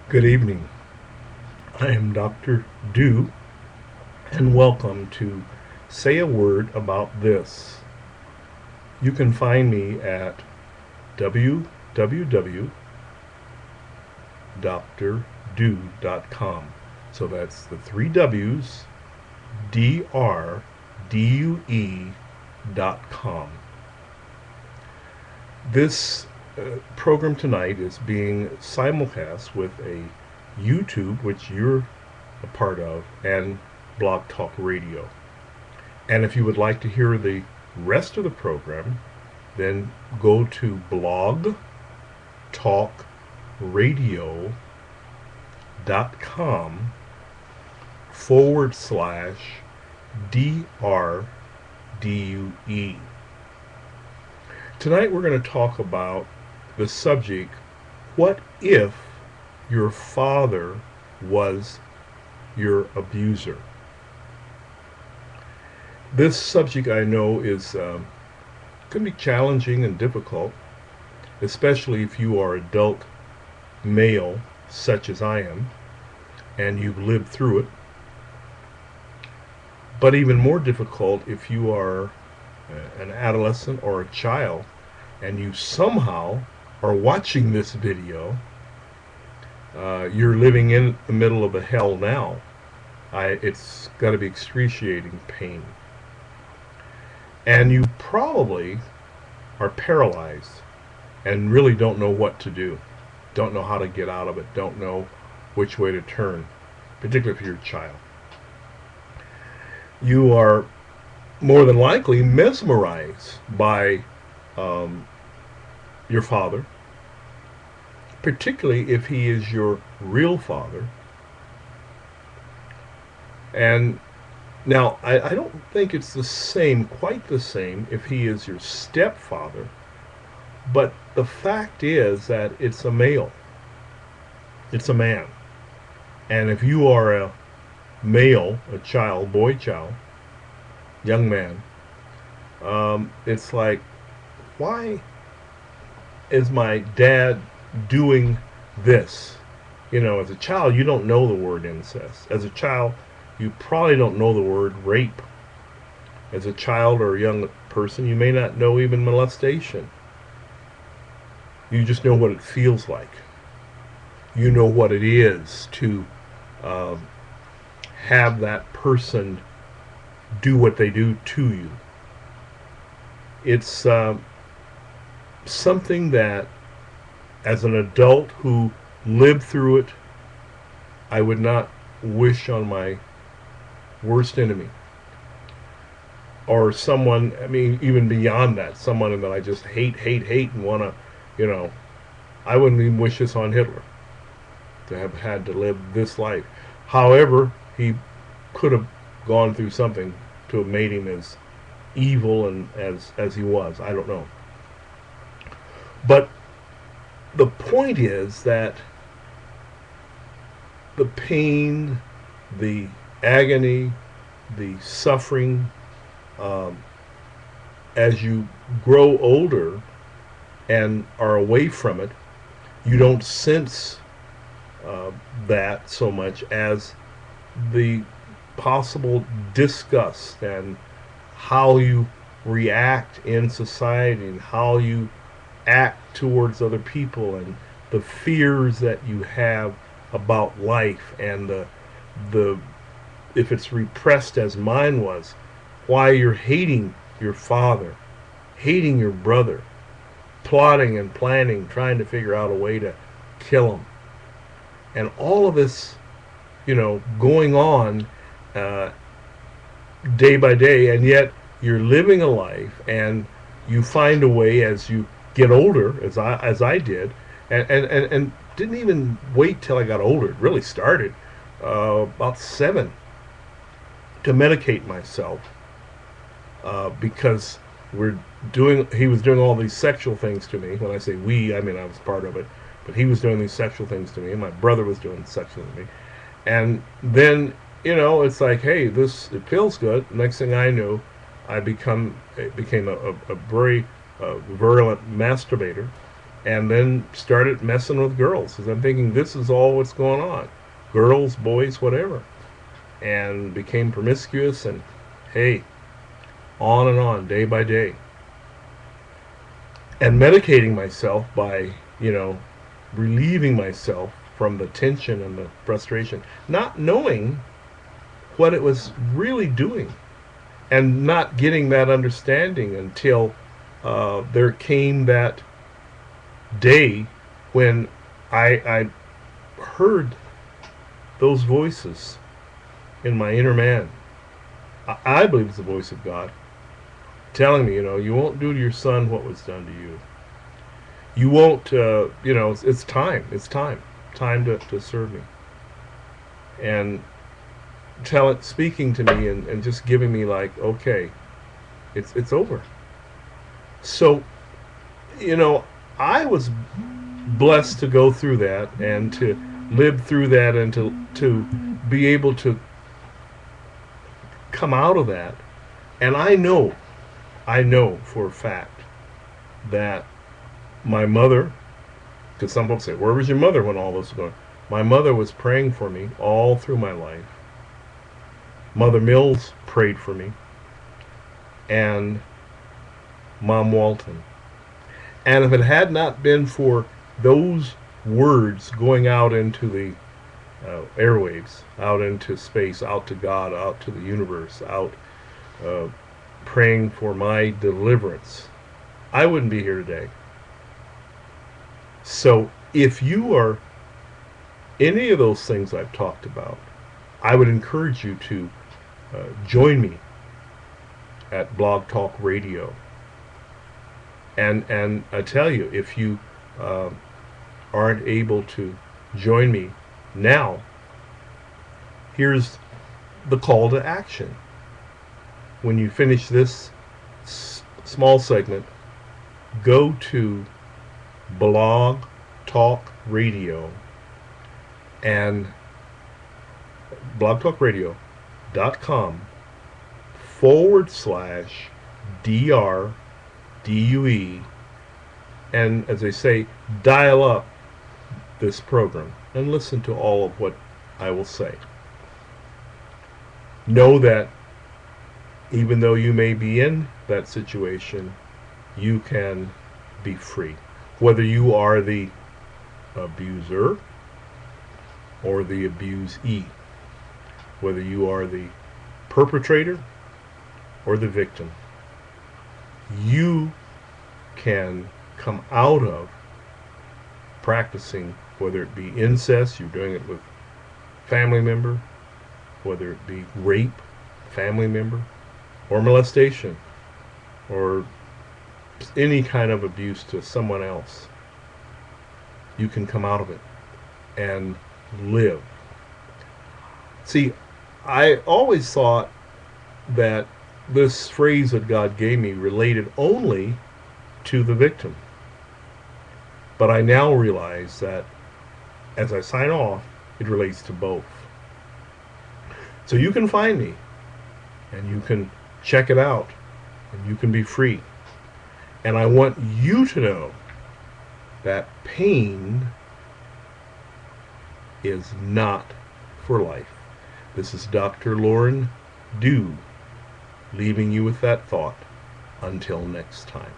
Good evening. I am Dr. Dew, and welcome to Say a Word About This. You can find me at www.drdue.com. So that's the three W's, DRDUE.com. This program tonight is being simulcast with a YouTube, which you're a part of, and Blog Talk Radio. And if you would like to hear the rest of the program, then go to blogtalkradio.com/DRDUE. Tonight we're going to talk about the subject, what if your father was your abuser? This subject, I know, is can be challenging and difficult, especially if you are adult male, such as I am, and you've lived through it. But even more difficult if you are an adolescent or a child and you somehow are watching this video. You're living in the middle of a hell now. It's got to be excruciating pain. And you probably are paralyzed and really don't know what to do. Don't know how to get out of it. Don't know which way to turn, particularly if you're a child. You are more than likely mesmerized by your father, particularly if he is your real father. And now, I don't think it's quite the same, if he is your stepfather, but the fact is that it's a male. It's a man. And if you are a male, a child, boy child, young man, it's like, why is my dad doing this? You know, as a child, you don't know the word incest. As a child, you probably don't know the word rape. As a child or a young person, you may not know even molestation. You just know what it feels like. You know what it is to have that person do what they do to you. It's something that, as an adult who lived through it, I would not wish on my worst enemy. Or someone, I mean, even beyond that, someone that I just hate, and want to, I wouldn't even wish this on Hitler, to have had to live this life. However, he could have gone through something to have made him as evil and as he was. I don't know. But the point is that the pain, the agony, the suffering, as you grow older and are away from it, you don't sense that so much as the possible disgust and how you react in society and how you act towards other people and the fears that you have about life and the if it's repressed as mine was, why you're hating your father, hating your brother, plotting and planning, trying to figure out a way to kill him. And all of this, going on day by day, and yet you're living a life and you find a way as you get older, as I did, and didn't even wait till I got older. It really started about 7 to medicate myself because he was doing all these sexual things to me. When I say we, I mean I was part of it, but he was doing these sexual things to me, and my brother was doing sexual to me. And then, it's like, hey, it feels good. Next thing I knew, I became a very virulent masturbator, and then started messing with girls because I'm thinking this is all what's going on, girls, boys, whatever, and became promiscuous and hey, on, day by day, and medicating myself by relieving myself from the tension and the frustration, not knowing what it was really doing, and not getting that understanding until there came that day when I heard those voices in my inner man. I believe it's the voice of God telling me, you won't do to your son what was done to you. You won't, it's time. It's time to serve me. And speaking to me and just giving me like, okay, it's over. So, I was blessed to go through that and to live through that and to be able to come out of that. And I know for a fact that my mother, because some folks say, where was your mother when all this was going on? My mother was praying for me all through my life. Mother Mills prayed for me, and Mom Walton. And if it had not been for those words going out into the airwaves, out into space, out to God, out to the universe, out praying for my deliverance, I wouldn't be here today. So if you are any of those things I've talked about, I would encourage you to join me at Blog Talk Radio. And I tell you, if you aren't able to join me now, here's the call to action. When you finish this small segment, go to Blog Talk Radio and blogtalkradio.com/DRDUE, and as they say, dial up this program and listen to all of what I will say. Know that even though you may be in that situation, you can be free. Whether you are the abuser or the abusee, whether you are the perpetrator or the victim, you can come out of practicing, whether it be incest, you're doing it with family member, whether it be rape, family member, or molestation, or any kind of abuse to someone else. You can come out of it and live. See, I always thought that this phrase that God gave me related only to the victim. But I now realize that as I sign off, it relates to both. So you can find me and you can check it out and you can be free. And I want you to know that pain is not for life. This is Dr. Lauren Dew leaving you with that thought. Until next time.